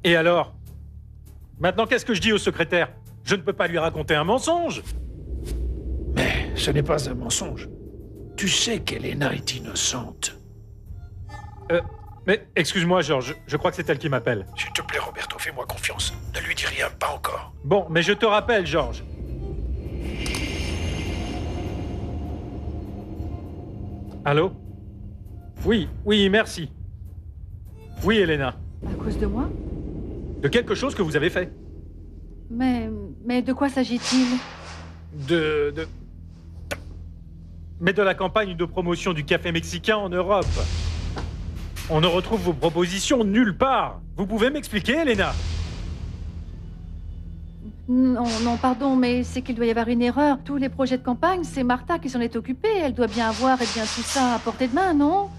Et alors? Maintenant, qu'est-ce que je dis au secrétaire? Je ne peux pas lui raconter un mensonge. Mais ce n'est pas un mensonge. Tu sais qu'Elena est innocente. Mais excuse-moi, Georges, je crois que c'est elle qui m'appelle. S'il te plaît, Roberto, fais-moi confiance. Ne lui dis rien, pas encore. Bon, mais je te rappelle, Georges. Allô? Oui, merci. Oui, Elena. À cause de moi? De quelque chose que vous avez fait. Mais de quoi s'agit-il? Mais de la campagne de promotion du café mexicain en Europe. On ne retrouve vos propositions nulle part. Vous pouvez m'expliquer, Elena? Non, pardon, mais c'est qu'il doit y avoir une erreur. Tous les projets de campagne, c'est Martha qui s'en est occupée. Elle doit bien avoir bien tout ça à portée de main, non?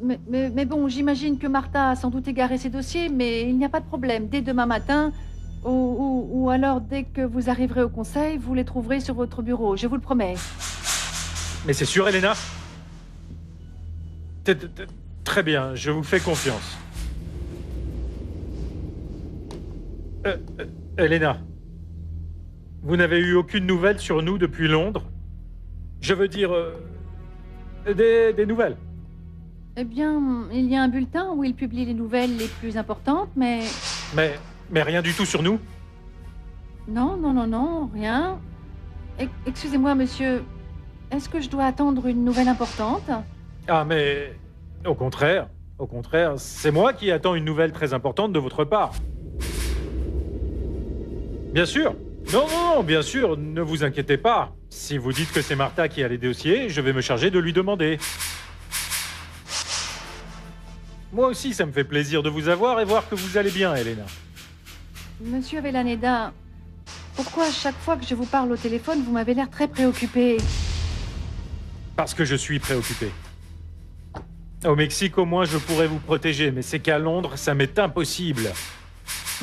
Mais bon, j'imagine que Martha a sans doute égaré ses dossiers, mais il n'y a pas de problème. Dès demain matin, ou alors dès que vous arriverez au conseil, vous les trouverez sur votre bureau, je vous le promets. Mais c'est sûr, Elena? Très bien, je vous fais confiance. Elena, vous n'avez eu aucune nouvelle sur nous depuis Londres? Je veux dire, des nouvelles. Eh bien, il y a un bulletin où il publie les nouvelles les plus importantes, mais... Mais rien du tout sur nous? Non, rien. Excusez-moi, monsieur, est-ce que je dois attendre une nouvelle importante? Ah, mais... Au contraire, c'est moi qui attends une nouvelle très importante de votre part. Bien sûr. Non, bien sûr, ne vous inquiétez pas. Si vous dites que c'est Martha qui a les dossiers, je vais me charger de lui demander. Moi aussi, ça me fait plaisir de vous avoir et voir que vous allez bien, Elena. Monsieur Avellaneda, pourquoi à chaque fois que je vous parle au téléphone, vous m'avez l'air très préoccupé? Parce que je suis préoccupé. Au Mexique, au moins, je pourrais vous protéger, mais c'est qu'à Londres, ça m'est impossible.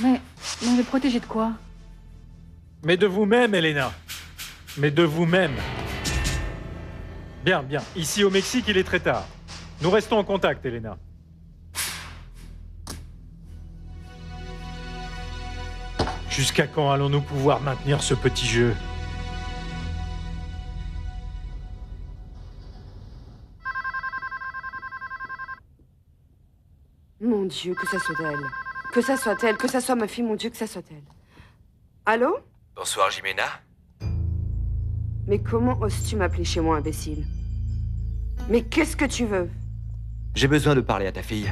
Mais protéger de quoi? Mais de vous-même, Elena. Mais de vous-même. Bien. Ici, au Mexique, il est très tard. Nous restons en contact, Elena. Jusqu'à quand allons-nous pouvoir maintenir ce petit jeu? Mon Dieu, que ça soit elle. Que ça soit elle, que ça soit ma fille, mon Dieu, que ça soit elle. Allô? Bonsoir, Jimena. Mais comment oses-tu m'appeler chez moi, imbécile? Mais qu'est-ce que tu veux? J'ai besoin de parler à ta fille.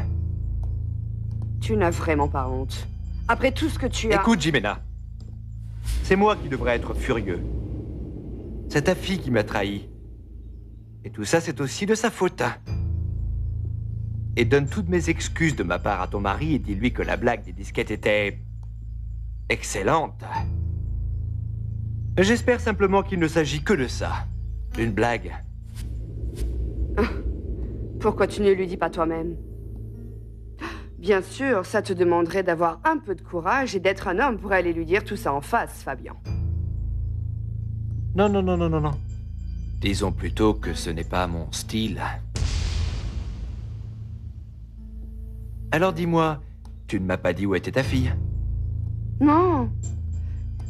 Tu n'as vraiment pas honte. Après tout ce que tu as... Écoute, Jimena. C'est moi qui devrais être furieux. C'est ta fille qui m'a trahi. Et tout ça, c'est aussi de sa faute. Et donne toutes mes excuses de ma part à ton mari et dis-lui que la blague des disquettes était... excellente. J'espère simplement qu'il ne s'agit que de ça. Une blague. Pourquoi tu ne lui dis pas toi-même? Bien sûr, ça te demanderait d'avoir un peu de courage et d'être un homme pour aller lui dire tout ça en face, Fabien. Non. Disons plutôt que ce n'est pas mon style. Alors dis-moi, tu ne m'as pas dit où était ta fille? Non,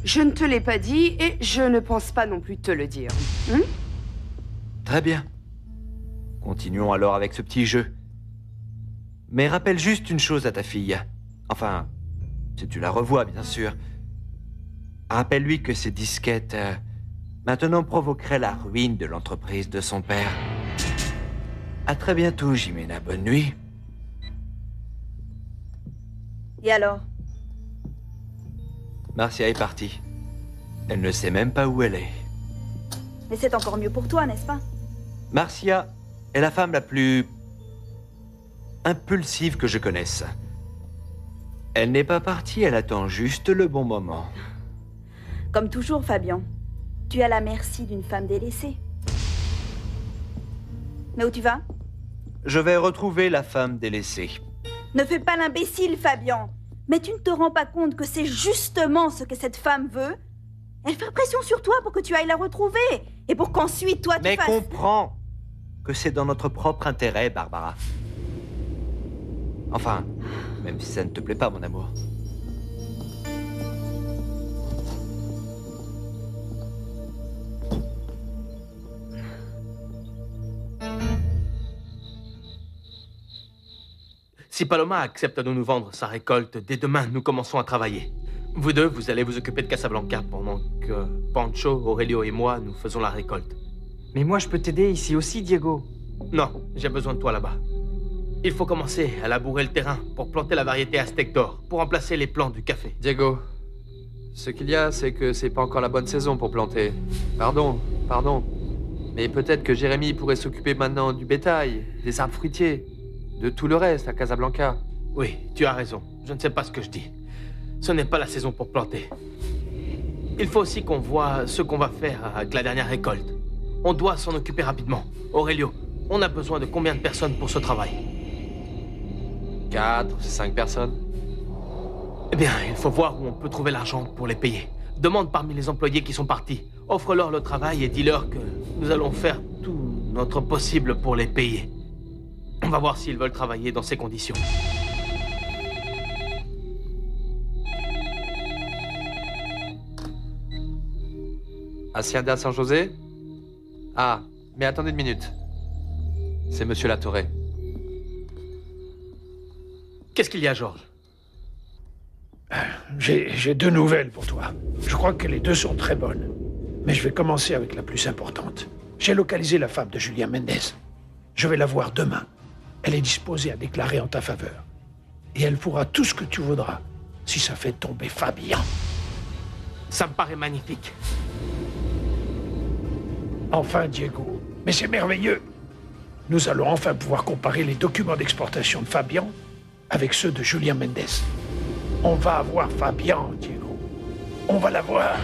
je ne te l'ai pas dit et je ne pense pas non plus te le dire. Très bien. Continuons alors avec ce petit jeu. Mais rappelle juste une chose à ta fille. Enfin, si tu la revois, bien sûr. Rappelle-lui que ces disquettes, maintenant provoqueraient la ruine de l'entreprise de son père. À très bientôt, Jimena. Bonne nuit. Et alors? Marcia est partie. Elle ne sait même pas où elle est. Mais c'est encore mieux pour toi, n'est-ce pas? Marcia est la femme la plus impulsive que je connaisse. Elle n'est pas partie, elle attend juste le bon moment. Comme toujours, Fabien. Tu es à la merci d'une femme délaissée. Mais où tu vas? Je vais retrouver la femme délaissée. Ne fais pas l'imbécile, Fabien. Mais tu ne te rends pas compte que c'est justement ce que cette femme veut? Elle fait pression sur toi pour que tu ailles la retrouver. Et pour qu'ensuite, toi, tu Mais fasses... comprends que c'est dans notre propre intérêt, Barbara. Enfin, Même si ça ne te plaît pas, mon amour. Si Paloma accepte de nous vendre sa récolte, dès demain, nous commençons à travailler. Vous deux, vous allez vous occuper de Casablanca pendant que Pancho, Aurelio et moi, nous faisons la récolte. Mais moi, je peux t'aider ici aussi, Diego. Non, j'ai besoin de toi là-bas. Il faut commencer à labourer le terrain pour planter la variété Aztèque d'or, pour remplacer les plants du café. Diego, ce qu'il y a, c'est que c'est pas encore la bonne saison pour planter. Pardon. Mais peut-être que Jérémy pourrait s'occuper maintenant du bétail, des arbres fruitiers, de tout le reste à Casablanca. Oui, tu as raison. Je ne sais pas ce que je dis. Ce n'est pas la saison pour planter. Il faut aussi qu'on voit ce qu'on va faire avec la dernière récolte. On doit s'en occuper rapidement. Aurelio, on a besoin de combien de personnes pour ce travail? 4, 5 personnes. Eh bien, il faut voir où on peut trouver l'argent pour les payer. Demande parmi les employés qui sont partis. Offre-leur le travail et dis-leur que nous allons faire tout notre possible pour les payer. On va voir s'ils veulent travailler dans ces conditions. Hacienda San José? Ah, mais attendez une minute. C'est Monsieur Latorre. Qu'est-ce qu'il y a, Georges? J'ai 2 nouvelles pour toi. Je crois que les 2 sont très bonnes. Mais je vais commencer avec la plus importante. J'ai localisé la femme de Julien Mendez. Je vais la voir demain. Elle est disposée à déclarer en ta faveur. Et elle pourra tout ce que tu voudras, si ça fait tomber Fabian. Ça me paraît magnifique. Enfin, Diego. Mais c'est merveilleux. Nous allons enfin pouvoir comparer les documents d'exportation de Fabian avec ceux de Julien Mendez. On va avoir Fabian, Diego. On va l'avoir.